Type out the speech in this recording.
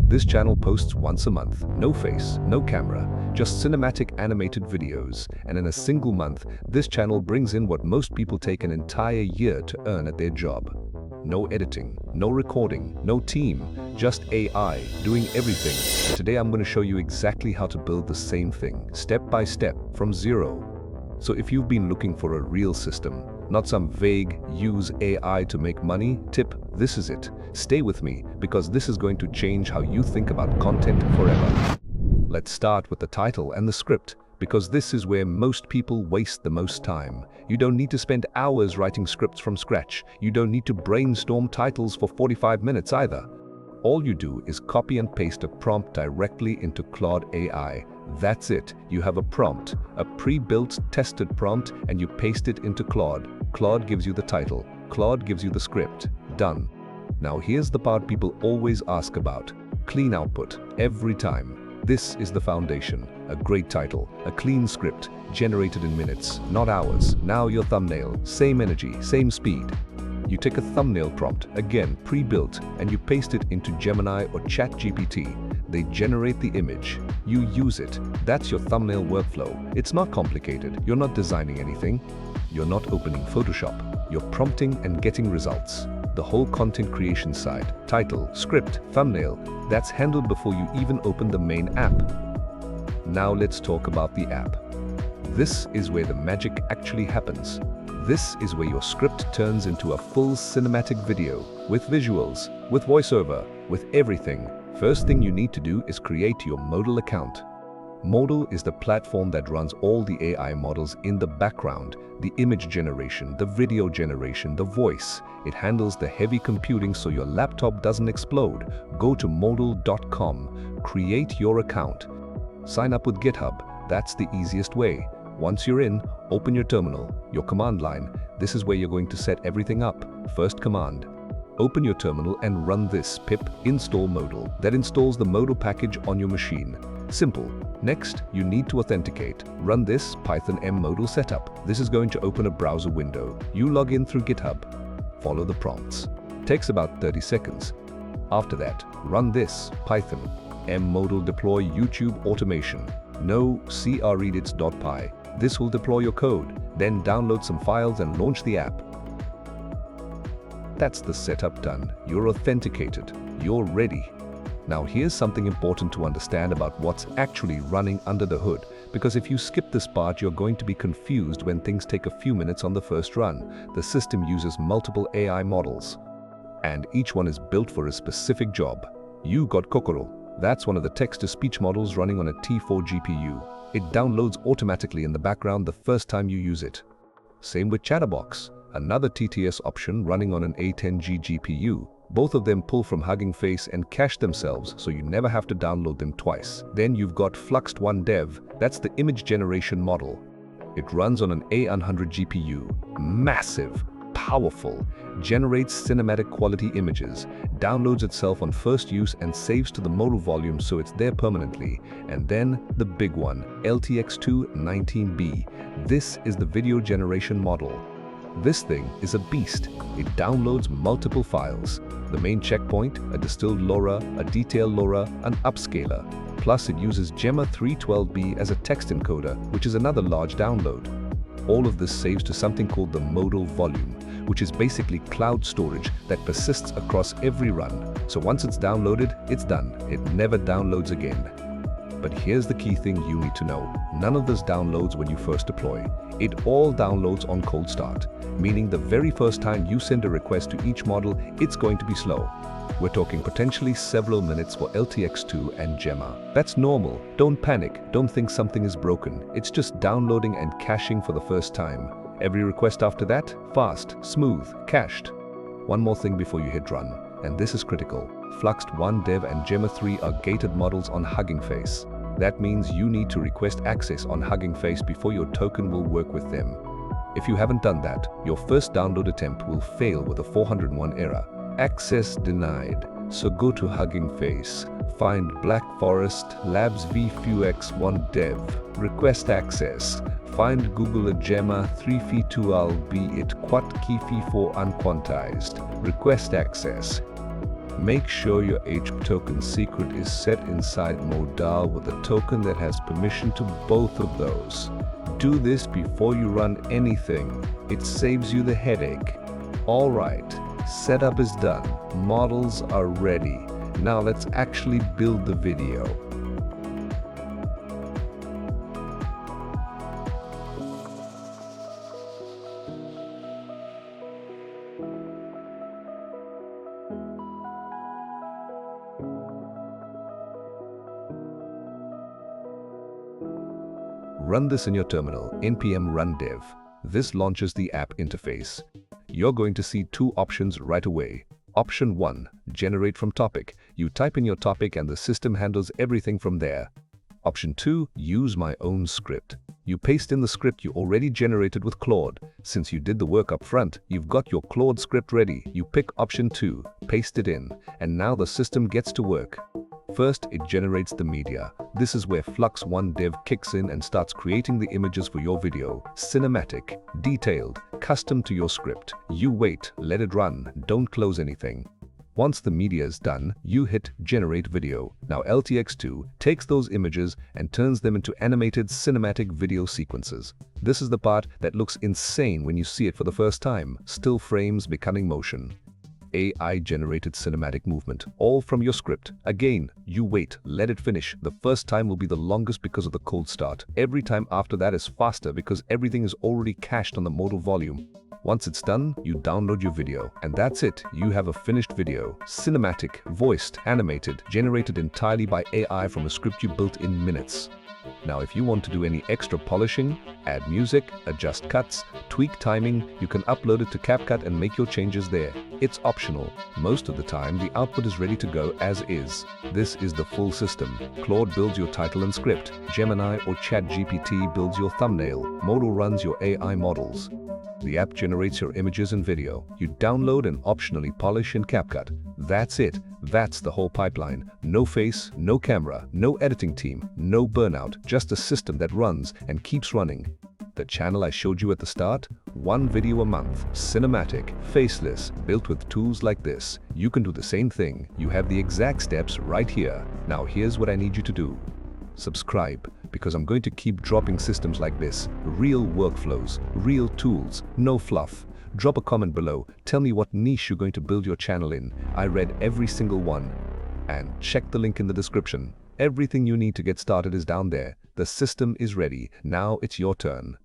This channel posts once a month, no face, no camera, just cinematic animated videos, and in a single month, this channel brings in what most people take an entire year to earn at their job. No editing, no recording, no team, just AI doing everything. Today I'm going to show you exactly how to build the same thing, step by step, from zero. So if you've been looking for a real system, not some vague use AI to make money tip, this is it. Stay with me because this is going to change how you think about content forever. Let's start with the title and the script, because this is where most people waste the most time. You don't need to spend hours writing scripts from scratch. You don't need to brainstorm titles for 45 minutes either. All you do is copy and paste a prompt directly into Claude AI. That's it. You have a prompt, a pre-built, tested prompt, and you paste it into Claude. Claude gives you the title. Claude gives you the script. Done. Now here's the part people always ask about. Clean output. Every time. This is the foundation. A great title, a clean script, generated in minutes, not hours. Now your thumbnail. Same energy, same speed. You take a thumbnail prompt, again pre-built, and you paste it into Gemini or ChatGPT. They generate the image. You use it. That's your thumbnail workflow. It's not complicated. You're not designing anything. You're not opening Photoshop. You're prompting and getting results. The whole content creation side, title, script, thumbnail, that's handled before you even open the main app. Now let's talk about the app. This is where the magic actually happens. This is where your script turns into a full cinematic video, with visuals, with voiceover, with everything. First thing you need to do is create your Modal account. Modal is the platform that runs all the AI models in the background, the image generation, the video generation, the voice. It handles the heavy computing so your laptop doesn't explode. Go to modal.com, create your account. Sign up with GitHub, that's the easiest way. Once you're in, open your terminal, your command line. This is where you're going to set everything up. First command. Open your terminal and run this pip install Modal. That installs the Modal package on your machine. Simple. Next, you need to authenticate. Run this Python M Modal setup. This is going to open a browser window. You log in through GitHub. Follow the prompts. Takes about 30 seconds. After that, run this Python M Modal deploy YouTube automation. No creedits.py. This will deploy your code, then download some files and launch the app. That's the setup done. You're authenticated. You're ready. Now here's something important to understand about what's actually running under the hood, because if you skip this part, you're going to be confused when things take a few minutes on the first run. The system uses multiple AI models, and each one is built for a specific job. You got Kokoro. That's one of the text-to-speech models running on a T4 GPU. It downloads automatically in the background the first time you use it. Same with Chatterbox, another TTS option running on an A10G GPU. Both of them pull from HuggingFace and cache themselves, so you never have to download them twice. Then you've got FLUX.1-dev, that's the image generation model. It runs on an A100 GPU. Massive, powerful, generates cinematic quality images, downloads itself on first use and saves to the Modal volume so it's there permanently. And then the big one, LTX-2 19B. This is the video generation model. This thing is a beast. It downloads multiple files. The main checkpoint, a distilled LoRa, a detailed LoRa, an upscaler. Plus it uses Gemma 312B as a text encoder, which is another large download. All of this saves to something called the Modal volume, which is basically cloud storage that persists across every run. So once it's downloaded, it's done. It never downloads again. But here's the key thing you need to know. None of this downloads when you first deploy. It all downloads on cold start, meaning the very first time you send a request to each model, it's going to be slow. We're talking potentially several minutes for LTX-2 and Gemma. That's normal. Don't panic. Don't think something is broken. It's just downloading and caching for the first time. Every request after that, fast, smooth, cached. One more thing before you hit run, and this is critical. FLUX.1-dev and Gemma 3 are gated models on HuggingFace. That means you need to request access on HuggingFace before your token will work with them. If you haven't done that, your first download attempt will fail with a 401 error. Access denied. So go to HuggingFace, find Black Forest Labs FLUX.1-dev, request access. Find Google a Gemma 3 al be it quat key 4 unquantized. Request access. Make sure your H token secret is set inside Modal with a token that has permission to both of those. Do this before you run anything. It saves you the headache. Alright, setup is done. Models are ready. Now let's actually build the video. Run this in your terminal, npm run dev. This launches the app interface. You're going to see two options right away. Option 1, generate from topic. You type in your topic and the system handles everything from there. Option 2, use my own script. You paste in the script you already generated with Claude. Since you did the work up front, you've got your Claude script ready. You pick option 2, paste it in, and now the system gets to work. First, it generates the media. This is where FLUX.1-dev kicks in and starts creating the images for your video. Cinematic, detailed, custom to your script. You wait, let it run, don't close anything. Once the media is done, you hit Generate Video. Now LTX-2 takes those images and turns them into animated cinematic video sequences. This is the part that looks insane when you see it for the first time. Still frames becoming motion. AI-generated cinematic movement, all from your script. Again, you wait, let it finish. The first time will be the longest because of the cold start. Every time after that is faster because everything is already cached on the Modal volume. Once it's done, you download your video. And that's it. You have a finished video. Cinematic, voiced, animated, generated entirely by AI from a script you built in minutes. Now, if you want to do any extra polishing, add music, adjust cuts, tweak timing, you can upload it to CapCut and make your changes there. It's optional. Most of the time, the output is ready to go as is. This is the full system. Claude builds your title and script. Gemini or ChatGPT builds your thumbnail. Modal runs your AI models. The app generates your images and video. You download and optionally polish in CapCut. That's it. That's the whole pipeline. No face, no camera, no editing team, no burnout, just a system that runs and keeps running. The channel I showed you at the start? 1 video a month, cinematic, faceless, built with tools like this. You can do the same thing. You have the exact steps right here. Now here's what I need you to do. Subscribe, because I'm going to keep dropping systems like this. Real workflows, real tools, no fluff. Drop a comment below. Tell me what niche you're going to build your channel in. I read every single one. And check the link in the description. Everything you need to get started is down there. The system is ready. Now it's your turn.